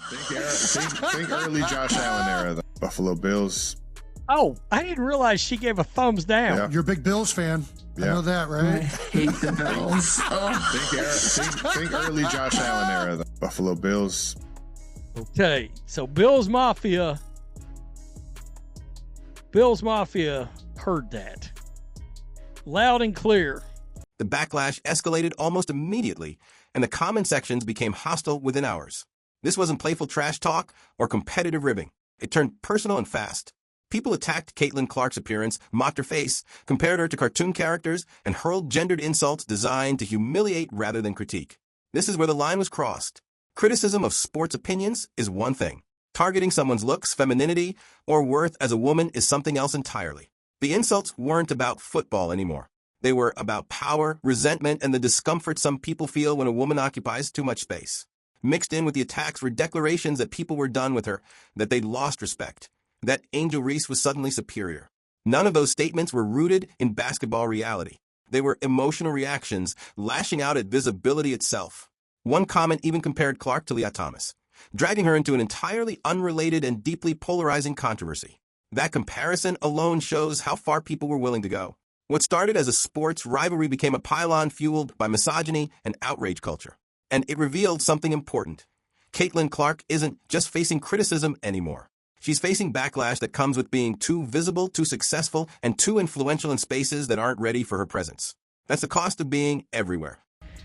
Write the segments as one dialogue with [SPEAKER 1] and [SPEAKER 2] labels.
[SPEAKER 1] Think early Josh Allen era, the Buffalo Bills.
[SPEAKER 2] Oh, I didn't realize she gave a thumbs down.
[SPEAKER 1] Yeah.
[SPEAKER 3] You're a big Bills fan. I know that, right?
[SPEAKER 4] I hate the Bills.
[SPEAKER 1] Think early Josh Allen era, the Buffalo Bills.
[SPEAKER 2] Okay, so Bills Mafia heard that loud and clear.
[SPEAKER 5] The backlash escalated almost immediately, and the comment sections became hostile within hours. This wasn't playful trash talk or competitive ribbing. It turned personal and fast. People attacked Caitlin Clark's appearance, mocked her face, compared her to cartoon characters, and hurled gendered insults designed to humiliate rather than critique. This is where the line was crossed. Criticism of sports opinions is one thing. Targeting someone's looks, femininity, or worth as a woman is something else entirely. The insults weren't about football anymore. They were about power, resentment, and the discomfort some people feel when a woman occupies too much space. Mixed in with the attacks were declarations that people were done with her, that they'd lost respect, that Angel Reese was suddenly superior. None of those statements were rooted in basketball reality. They were emotional reactions, lashing out at visibility itself. One comment even compared Clark to Leah Thomas, dragging her into an entirely unrelated and deeply polarizing controversy. That comparison alone shows how far people were willing to go. What started as a sports rivalry became a pylon fueled by misogyny and outrage culture. And it revealed something important. Caitlin Clark isn't just facing criticism anymore. She's facing backlash that comes with being too visible, too successful, and too influential in spaces that aren't ready for her presence. That's the cost of being everywhere.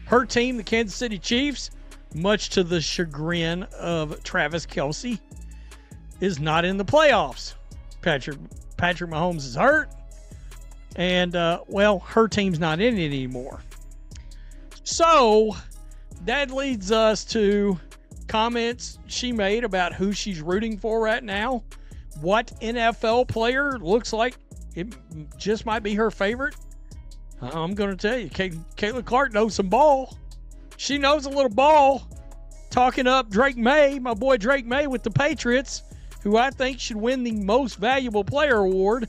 [SPEAKER 2] Her team, the Kansas City Chiefs, much to the chagrin of Travis Kelce, is not in the playoffs. Patrick Mahomes is hurt, and, her team's not in it anymore. So that leads us to comments she made about who she's rooting for right now. What NFL player looks like it just might be her favorite? I'm going to tell you, Caitlin Clark knows some ball. She knows a little ball. Talking up Drake May, my boy Drake May with the Patriots, who I think should win the Most Valuable Player award.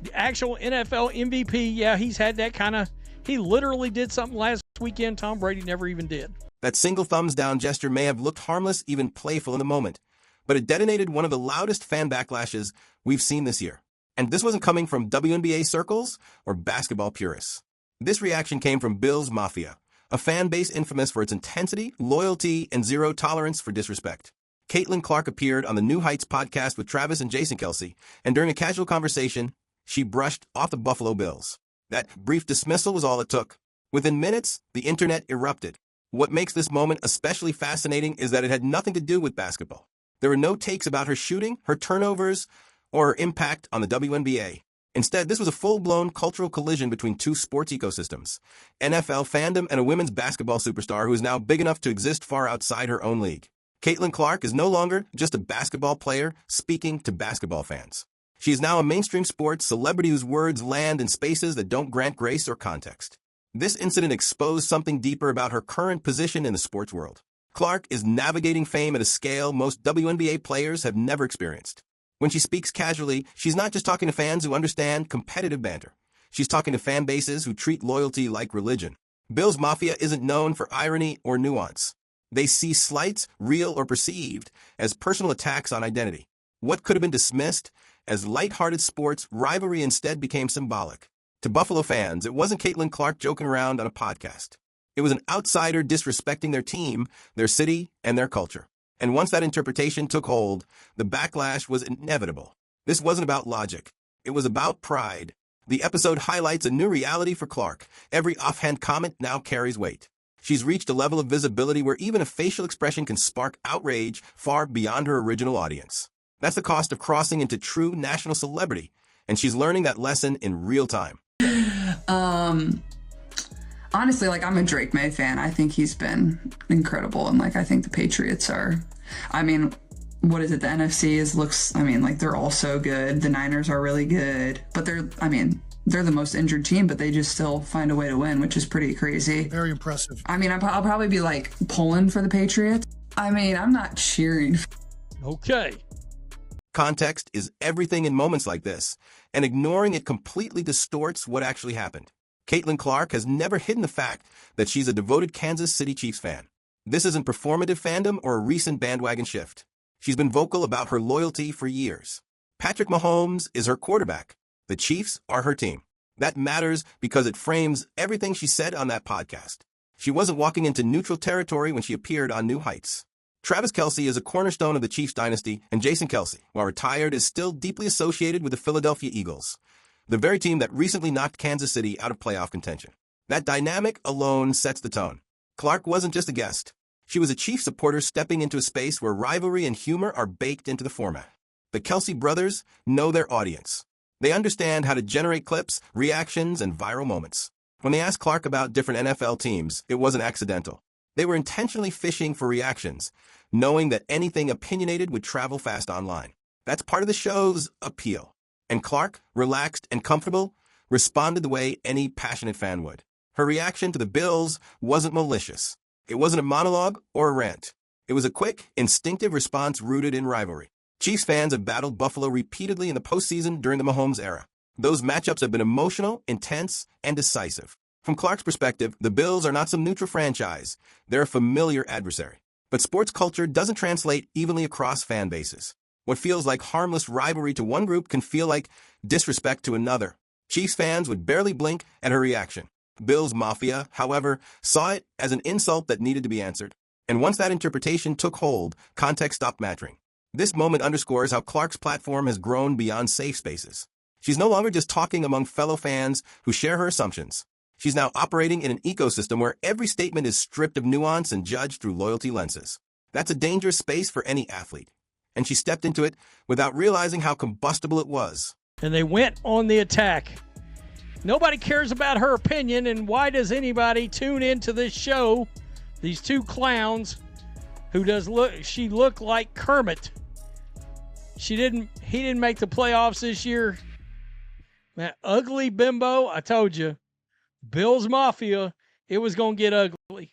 [SPEAKER 2] The actual NFL MVP, yeah, he's had that kind of, he literally did something last weekend Tom Brady never even did.
[SPEAKER 5] That single thumbs down gesture may have looked harmless, even playful in the moment, but it detonated one of the loudest fan backlashes we've seen this year. And this wasn't coming from WNBA circles or basketball purists. This reaction came from Bills Mafia, a fan base infamous for its intensity, loyalty, and zero tolerance for disrespect. Caitlin Clark appeared on the New Heights podcast with Travis and Jason Kelce, and during a casual conversation, she brushed off the Buffalo Bills. That brief dismissal was all it took. Within minutes, the internet erupted. What makes this moment especially fascinating is that it had nothing to do with basketball. There were no takes about her shooting, her turnovers, or her impact on the WNBA. Instead, this was a full-blown cultural collision between two sports ecosystems, NFL fandom and a women's basketball superstar who is now big enough to exist far outside her own league. Caitlin Clark is no longer just a basketball player speaking to basketball fans. She is now a mainstream sports celebrity whose words land in spaces that don't grant grace or context. This incident exposed something deeper about her current position in the sports world. Clark is navigating fame at a scale most WNBA players have never experienced. When she speaks casually, she's not just talking to fans who understand competitive banter. She's talking to fan bases who treat loyalty like religion. Bills Mafia isn't known for irony or nuance. They see slights, real or perceived, as personal attacks on identity. What could have been dismissed as lighthearted sports rivalry instead became symbolic. To Buffalo fans, it wasn't Caitlin Clark joking around on a podcast. It was an outsider disrespecting their team, their city, and their culture. And once that interpretation took hold, the backlash was inevitable. This wasn't about logic. It was about pride. The episode highlights a new reality for Clark. Every offhand comment now carries weight. She's reached a level of visibility where even a facial expression can spark outrage far beyond her original audience. That's the cost of crossing into true national celebrity, and she's learning that lesson in real time.
[SPEAKER 4] Honestly, I'm a Drake May fan. I think he's been incredible, and I think the Patriots are. What is it? The NFC looks. They're all so good. The Niners are really good, but they're the most injured team, but they just still find a way to win, which is pretty crazy.
[SPEAKER 3] Very impressive.
[SPEAKER 4] I'll probably be pulling for the Patriots. I'm not cheering.
[SPEAKER 2] Okay.
[SPEAKER 5] Context is everything in moments like this, and ignoring it completely distorts what actually happened. Caitlin Clark has never hidden the fact that she's a devoted Kansas City Chiefs fan. This isn't performative fandom or a recent bandwagon shift. She's been vocal about her loyalty for years. Patrick Mahomes is her quarterback. The Chiefs are her team. That matters because it frames everything she said on that podcast. She wasn't walking into neutral territory when she appeared on New Heights. Travis Kelce is a cornerstone of the Chiefs dynasty, and Jason Kelce, while retired, is still deeply associated with the Philadelphia Eagles, the very team that recently knocked Kansas City out of playoff contention. That dynamic alone sets the tone. Clark wasn't just a guest. She was a Chiefs supporter stepping into a space where rivalry and humor are baked into the format. The Kelce brothers know their audience. They understand how to generate clips, reactions, and viral moments. When they asked Clark about different NFL teams, it wasn't accidental. They were intentionally fishing for reactions, knowing that anything opinionated would travel fast online. That's part of the show's appeal. And Clark, relaxed and comfortable, responded the way any passionate fan would. Her reaction to the Bills wasn't malicious. It wasn't a monologue or a rant. It was a quick, instinctive response rooted in rivalry. Chiefs fans have battled Buffalo repeatedly in the postseason during the Mahomes era. Those matchups have been emotional, intense, and decisive. From Clark's perspective, the Bills are not some neutral franchise. They're a familiar adversary. But sports culture doesn't translate evenly across fan bases. What feels like harmless rivalry to one group can feel like disrespect to another. Chiefs fans would barely blink at her reaction. Bills Mafia, however, saw it as an insult that needed to be answered. And once that interpretation took hold, context stopped mattering. This moment underscores how Clark's platform has grown beyond safe spaces. She's no longer just talking among fellow fans who share her assumptions. She's now operating in an ecosystem where every statement is stripped of nuance and judged through loyalty lenses. That's a dangerous space for any athlete. And she stepped into it without realizing how combustible it was.
[SPEAKER 2] And they went on the attack. Nobody cares about her opinion, and why does anybody tune into this show? These two clowns who she looked like Kermit. He didn't make the playoffs this year. That ugly bimbo, I told you. Bills Mafia, it was going to get ugly.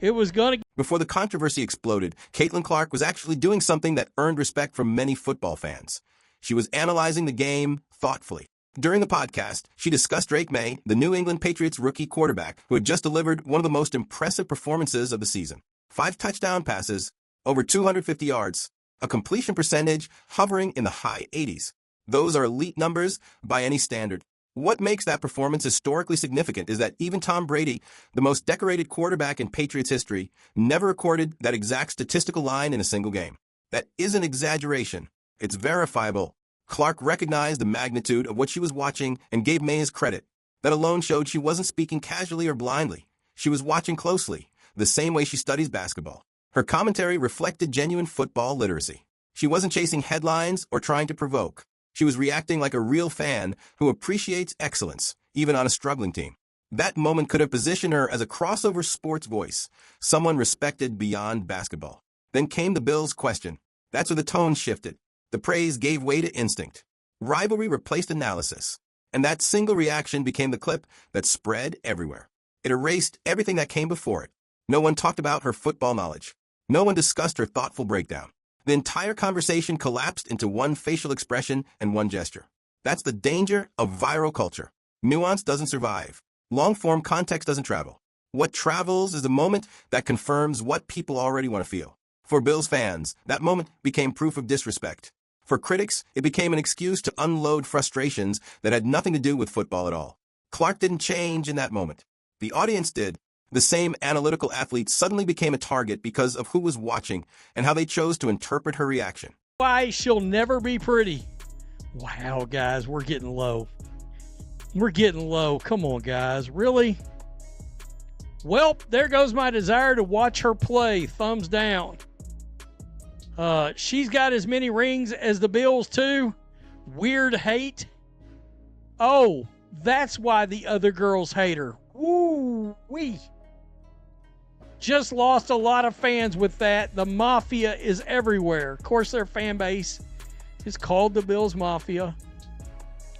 [SPEAKER 2] It was going to.
[SPEAKER 5] Before the controversy exploded, Caitlin Clark was actually doing something that earned respect from many football fans. She was analyzing the game thoughtfully. During the podcast, she discussed Drake May, the New England Patriots rookie quarterback, who had just delivered one of the most impressive performances of the season. 5 touchdown passes, over 250 yards, a completion percentage hovering in the high 80s. Those are elite numbers by any standard. What makes that performance historically significant is that even Tom Brady, the most decorated quarterback in Patriots history, never recorded that exact statistical line in a single game. That isn't exaggeration. It's verifiable. Clark recognized the magnitude of what she was watching and gave May his credit. That alone showed she wasn't speaking casually or blindly. She was watching closely, the same way she studies basketball. Her commentary reflected genuine football literacy. She wasn't chasing headlines or trying to provoke. She was reacting like a real fan who appreciates excellence, even on a struggling team. That moment could have positioned her as a crossover sports voice, someone respected beyond basketball. Then came the Bills' question. That's where the tone shifted. The praise gave way to instinct. Rivalry replaced analysis. And that single reaction became the clip that spread everywhere. It erased everything that came before it. No one talked about her football knowledge. No one discussed her thoughtful breakdown. The entire conversation collapsed into one facial expression and one gesture. That's the danger of viral culture. Nuance doesn't survive. Long-form context doesn't travel. What travels is a moment that confirms what people already want to feel. For Bills fans, that moment became proof of disrespect. For critics, it became an excuse to unload frustrations that had nothing to do with football at all. Clark didn't change in that moment. The audience did. The same analytical athlete suddenly became a target because of who was watching and how they chose to interpret her reaction.
[SPEAKER 2] Why she'll never be pretty. Wow, guys, we're getting low. We're getting low. Come on, guys. Really? Well, there goes my desire to watch her play. Thumbs down. She's got as many rings as the Bills, too. Weird hate. Oh, that's why the other girls hate her. Woo-wee. Just lost a lot of fans with that. The Mafia is everywhere. Of course, their fan base is called the Bills Mafia.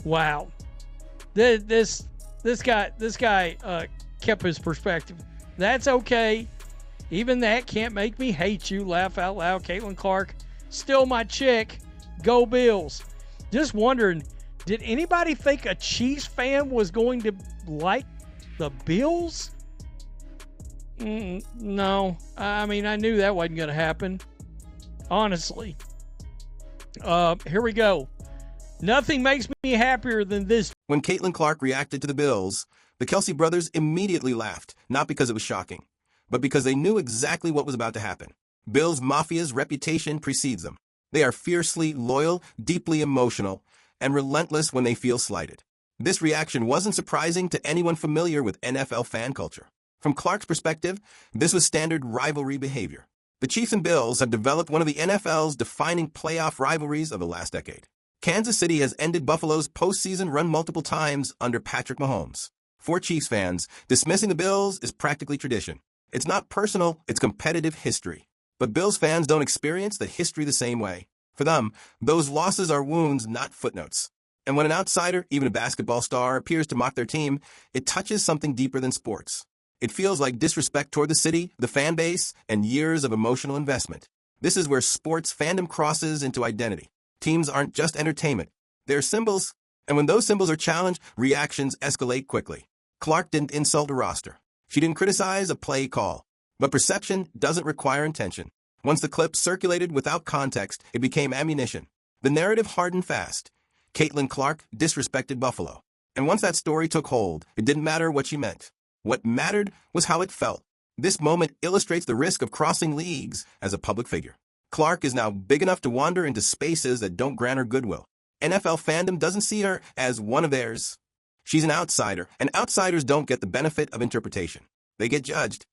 [SPEAKER 2] Wow. This guy kept his perspective. That's okay. Even that can't make me hate you. Laugh out loud. Caitlin Clark, still my chick. Go Bills. Just wondering, did anybody think a Chiefs fan was going to like the Bills? No. I mean, I knew that wasn't going to happen. Honestly. Here we go. Nothing makes me happier than this.
[SPEAKER 5] When Caitlin Clark reacted to the Bills, the Kelsey brothers immediately laughed, not because it was shocking, but because they knew exactly what was about to happen. Bills Mafia's reputation precedes them. They are fiercely loyal, deeply emotional, and relentless when they feel slighted. This reaction wasn't surprising to anyone familiar with NFL fan culture. From Clark's perspective, this was standard rivalry behavior. The Chiefs and Bills have developed one of the NFL's defining playoff rivalries of the last decade. Kansas City has ended Buffalo's postseason run multiple times under Patrick Mahomes. For Chiefs fans, dismissing the Bills is practically tradition. It's not personal, it's competitive history. But Bills fans don't experience the history the same way. For them, those losses are wounds, not footnotes. And when an outsider, even a basketball star, appears to mock their team, it touches something deeper than sports. It feels like disrespect toward the city, the fan base, and years of emotional investment. This is where sports fandom crosses into identity. Teams aren't just entertainment. They're symbols, and when those symbols are challenged, reactions escalate quickly. Clark didn't insult a roster. She didn't criticize a play call. But perception doesn't require intention. Once the clip circulated without context, it became ammunition. The narrative hardened fast. Caitlin Clark disrespected Buffalo. And once that story took hold, it didn't matter what she meant. What mattered was how it felt. This moment illustrates the risk of crossing leagues as a public figure. Clark is now big enough to wander into spaces that don't grant her goodwill. NFL fandom doesn't see her as one of theirs. She's an outsider, and outsiders don't get the benefit of interpretation. They get judged.